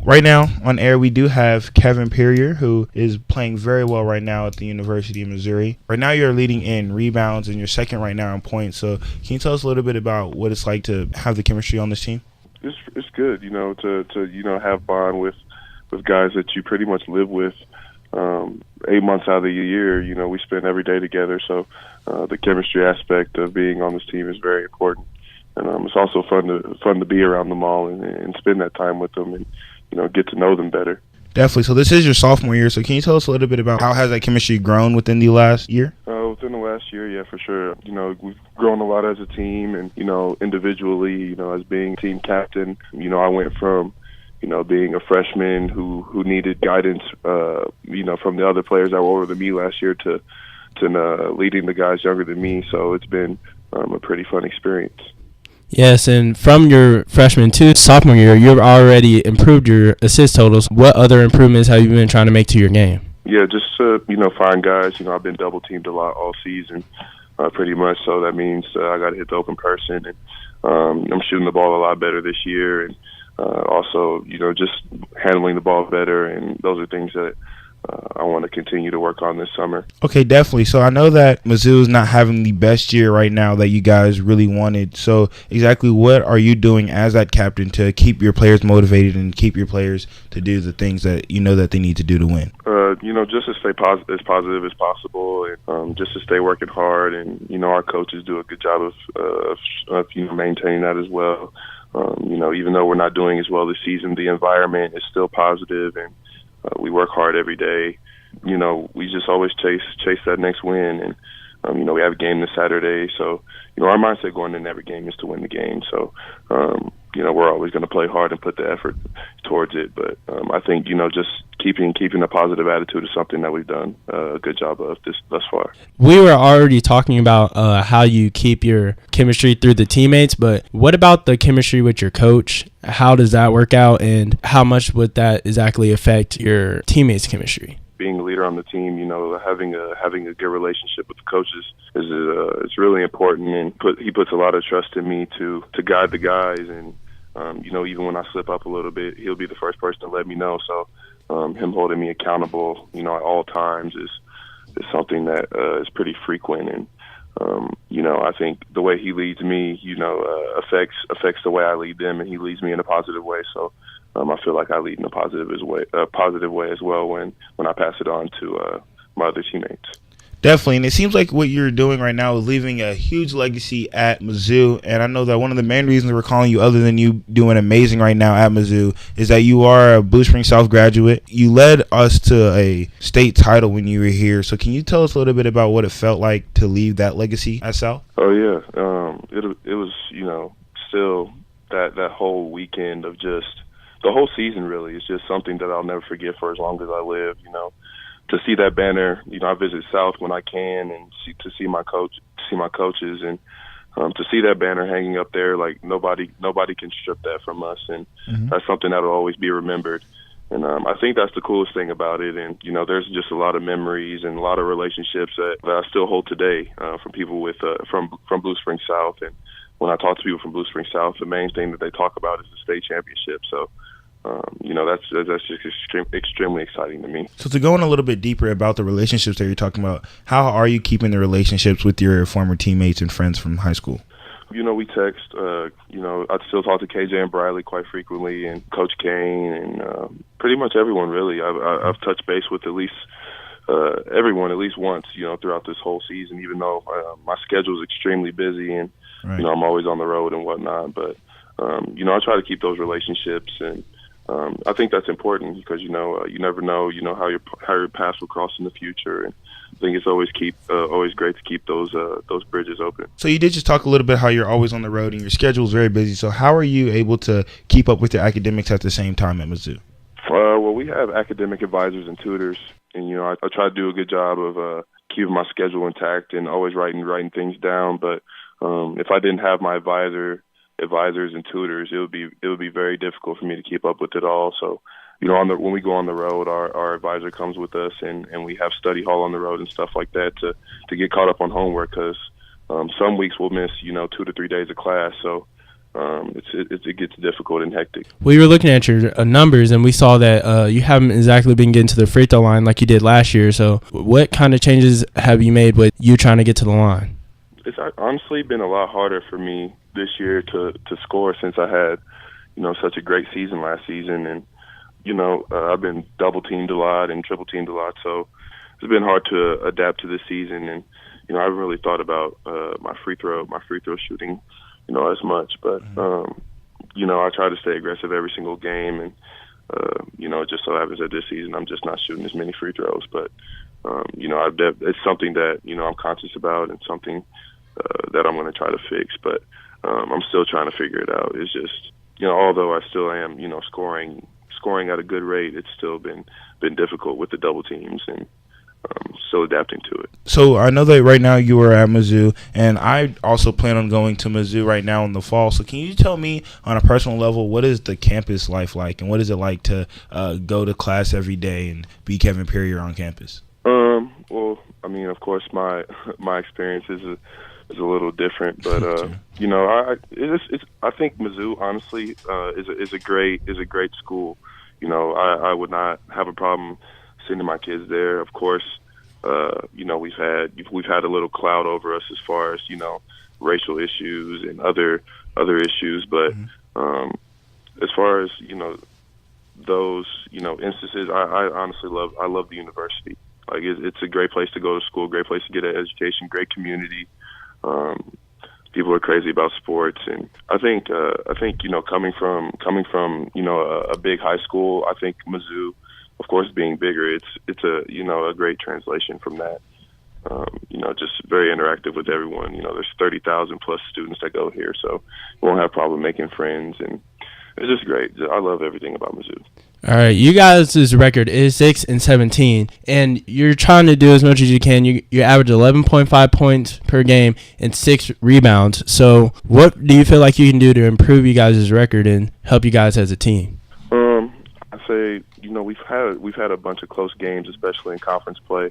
Right now on air, we do have Kevin Puryear, who is playing very well right now at the University of Missouri. Right now, you're leading in rebounds, and you're second right now in points. So, can you tell us a little bit about what it's like to have the chemistry on this team? It's good, to have bond with guys that you pretty much live with 8 months out of the year. We spend every day together, so the chemistry aspect of being on this team is very important. And it's also fun to be around them all and spend that time with them and get to know them better. Definitely. So this is your sophomore year. So can you tell us a little bit about how has that chemistry grown within the last year? Within the last year, yeah, for sure. We've grown a lot as a team, and individually, as being team captain. I went from being a freshman who needed guidance, from the other players that were older than me last year to leading the guys younger than me. So it's been a pretty fun experience. Yes, and from your freshman to sophomore year, you've already improved your assist totals. What other improvements have you been trying to make to your game? Yeah, just to, find guys. I've been double teamed a lot all season, pretty much. So that means I got to hit the open person, and I'm shooting the ball a lot better this year, and also, just handling the ball better. And those are things that I want to continue to work on this summer. Okay, definitely. So I know that Mizzou is not having the best year right now that you guys really wanted. So exactly what are you doing as that captain to keep your players motivated and keep your players to do the things that that they need to do to win? Just to stay as positive as possible, and just to stay working hard. And our coaches do a good job of maintaining that as well. Even though we're not doing as well this season, the environment is still positive, and we work hard every day. We just always chase that next win, and we have a game this Saturday, so our mindset going in every game is to win the game. So we're always going to play hard and put the effort towards it. But I think just keeping a positive attitude is something that we've done a good job of thus far. We were already talking about how you keep your chemistry through the teammates, but what about the chemistry with your coach? How does that work out, and how much would that exactly affect your teammates' chemistry? Being a leader on the team, having a good relationship with the coaches is really important, and he puts a lot of trust in me to guide the guys, and even when I slip up a little bit, he'll be the first person to let me know. So him holding me accountable, at all times is something that is pretty frequent, and I think the way he leads me, affects the way I lead them, and he leads me in a positive way. So I feel like I lead in a positive way as well when I pass it on to my other teammates. Definitely, and it seems like what you're doing right now is leaving a huge legacy at Mizzou, and I know that one of the main reasons we're calling you, other than you doing amazing right now at Mizzou, is that you are a Blue Spring South graduate. You led us to a state title when you were here, so can you tell us a little bit about what it felt like to leave that legacy at South? Oh, yeah. It was, still that whole weekend of just the whole season really is just something that I'll never forget for as long as I live, To see that banner, I visit South when I can, and to see my coaches, and to see that banner hanging up there, like nobody can strip that from us, and that's something that'll always be remembered. And I think that's the coolest thing about it. And there's just a lot of memories and a lot of relationships that I still hold today from people from Blue Spring South. And when I talk to people from Blue Spring South, the main thing that they talk about is the state championship. So. That's just extremely exciting to me. So to go in a little bit deeper about the relationships that you're talking about, how are you keeping the relationships with your former teammates and friends from high school? We text. I still talk to KJ and Bradley quite frequently, and Coach Kane, and pretty much everyone really. I've touched base with at least everyone at least once, throughout this whole season. Even though my schedule is extremely busy, and right. I'm always on the road and whatnot, but I try to keep those relationships, and I think that's important because you never know how your paths will cross in the future, and I think it's always great to keep those bridges open. So you did just talk a little bit how you're always on the road and your schedule is very busy. So how are you able to keep up with your academics at the same time at Mizzou? Well, we have academic advisors and tutors, and I try to do a good job of keeping my schedule intact and always writing things down. But if I didn't have my advisors and tutors, it would be very difficult for me to keep up with it all. So, when we go on the road, our advisor comes with us, and we have study hall on the road and stuff like that to get caught up on homework, because some weeks we'll miss 2 to 3 days of class. So it gets difficult and hectic. We were looking at your numbers, and we saw that you haven't exactly been getting to the free throw line like you did last year. So what kind of changes have you made with you trying to get to the line? It's honestly been a lot harder for me this year to score since I had, such a great season last season. And, I've been double teamed a lot and triple teamed a lot. So it's been hard to adapt to this season. And, I haven't really thought about my free throw shooting, as much. But, I try to stay aggressive every single game. And, it just so happens that this season I'm just not shooting as many free throws. But, it's something that, I'm conscious about and something that I'm going to try to fix. But I'm still trying to figure it out. It's just, although I still am, scoring at a good rate, it's still been difficult with the double teams and still adapting to it. So I know that right now you are at Mizzou, and I also plan on going to Mizzou right now in the fall. So can you tell me on a personal level, what is the campus life like, and what is it like to go to class every day and be Kevin Puryear on campus? Well, I mean, of course, my experience is a little different, but I think Mizzou honestly is a great school. I would not have a problem sending my kids there. Of course, we've had a little cloud over us as far as racial issues and other issues, but as far as those instances, I honestly love the university. Like it's a great place to go to school, great place to get an education, great community. People are crazy about sports, and I think coming from a big high school, I think Mizzou, of course, being bigger, it's a great translation from that. Just very interactive with everyone. There's 30,000 plus students that go here, so you won't have a problem making friends, and it's just great. I love everything about Mizzou. All right, you guys' record is 6-17, and you're trying to do as much as you can. You average 11.5 points per game and 6 rebounds. So, what do you feel like you can do to improve you guys' record and help you guys as a team? I say we've had a bunch of close games, especially in conference play.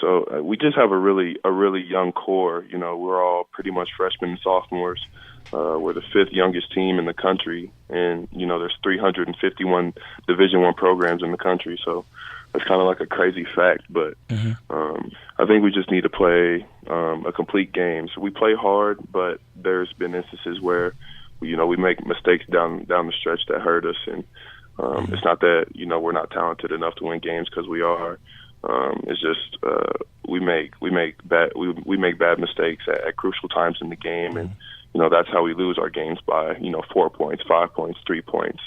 So we just have a really young core. We're all pretty much freshmen and sophomores. We're the 5th youngest team in the country, and there's 351 Division I programs in the country. So that's kind of like a crazy fact, but I think we just need to play a complete game. So we play hard, but there's been instances where we make mistakes down the stretch that hurt us, and it's not that we're not talented enough to win games, because we are. It's just we make bad mistakes at crucial times in the game, and that's how we lose our games by 4 points, 5 points, 3 points.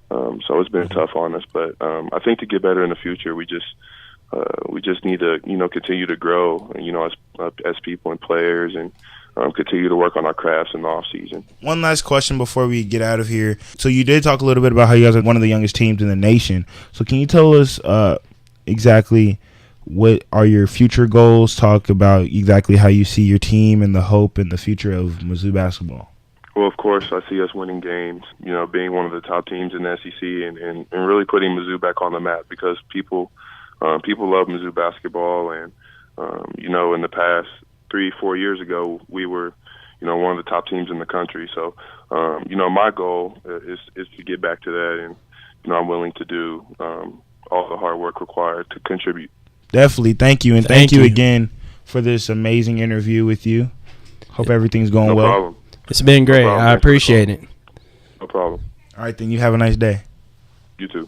So it's been tough on us, but I think to get better in the future, we just need to continue to grow, as people and players, and continue to work on our crafts in the off season. One last question before we get out of here. So you did talk a little bit about how you guys are one of the youngest teams in the nation. So can you tell us exactly what are your future goals? Talk about exactly how you see your team and the hope and the future of Mizzou basketball. Well, of course, I see us winning games, being one of the top teams in the SEC, and really putting Mizzou back on the map, because people love Mizzou basketball. And, in the past 3-4 years ago, we were, one of the top teams in the country. So, my goal is to get back to that, and, I'm willing to do all the hard work required to contribute. Definitely. Thank you. And thank you again for this amazing interview with you. Hope everything's going well. No problem. It's been great. I appreciate it. No problem. All right, then you have a nice day. You too.